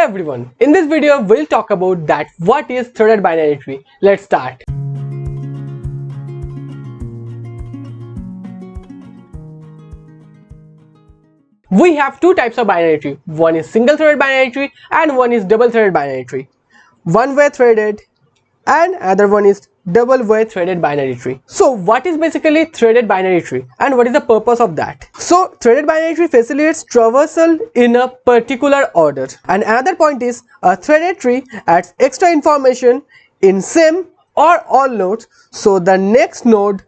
everyone, in this video we'll talk about that what is threaded binary tree. Let's start. We have two types of binary tree. One is single threaded binary tree and one is double threaded binary tree. One way threaded and other one is double way threaded binary tree. So what is basically threaded binary tree and what is the purpose of that? So threaded binary tree facilitates traversal in a particular order, and another point is a threaded tree adds extra information in same or all nodes so the next node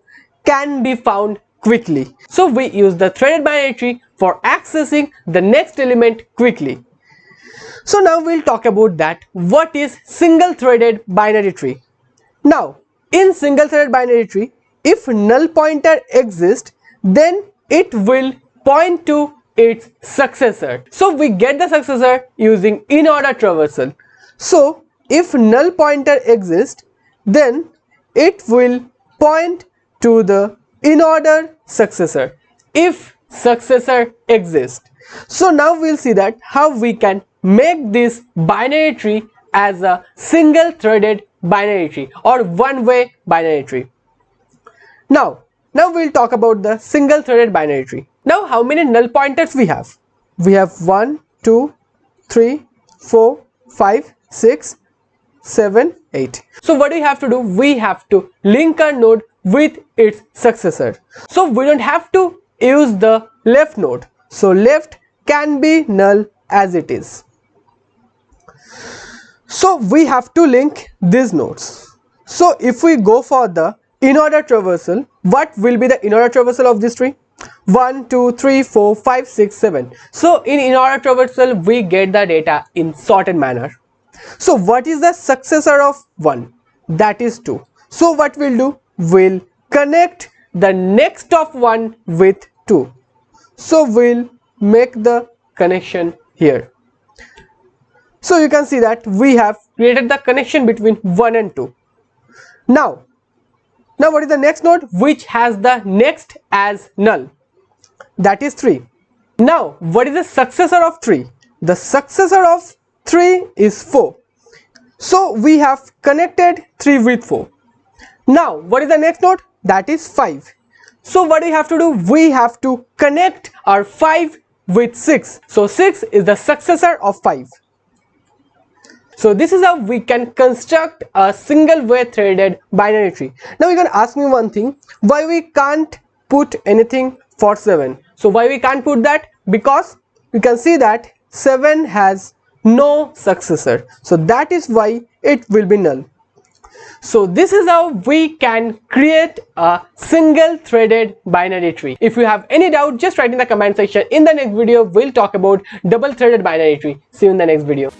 can be found quickly. So we use the threaded binary tree for accessing the next element quickly. So now we'll talk about that what is single threaded binary tree. Now in single threaded binary tree, if null pointer exists, then it will point to its successor. So we get the successor using in order traversal. So if null pointer exists, then it will point to the in order successor if successor exists. So now we'll see that how we can make this binary tree as a single threaded binary tree or one way binary tree. Now we'll talk about the single threaded binary tree. Now how many null pointers we have? We have 1, 2, 3, 4, 5, 6, 7, 8. So what do we have to do? We have to link a node with its successor. So we don't have to use the left node. So left can be null as it is. So we have to link these nodes. So if we go for the in order traversal, what will be the in order traversal of this tree? 1, 2, 3, 4, 5, 6, 7. So in order traversal we get the data in sorted manner. So what is the successor of 1? That is 2. So what we'll do? We'll connect the next of 1 with 2. So we'll make the connection here. So you can see that we have created the connection between 1 and 2. Now what is the next node which has the next as null? That is 3. Now what is the successor of 3? The successor of 3 is 4. So we have connected 3 with 4. Now what is the next node? That is 5. So what do we have to do? We have to connect our 5 with 6. So 6 is the successor of 5. So this is how we can construct a single way threaded binary tree. Now you can ask me one thing, why we can't put anything for 7? So why we can't put that? Because you can see that 7 has no successor. So that is why it will be null. So this is how we can create a single threaded binary tree. If you have any doubt, just write in the comment section. In the next video, we'll talk about double threaded binary tree. See you in the next video.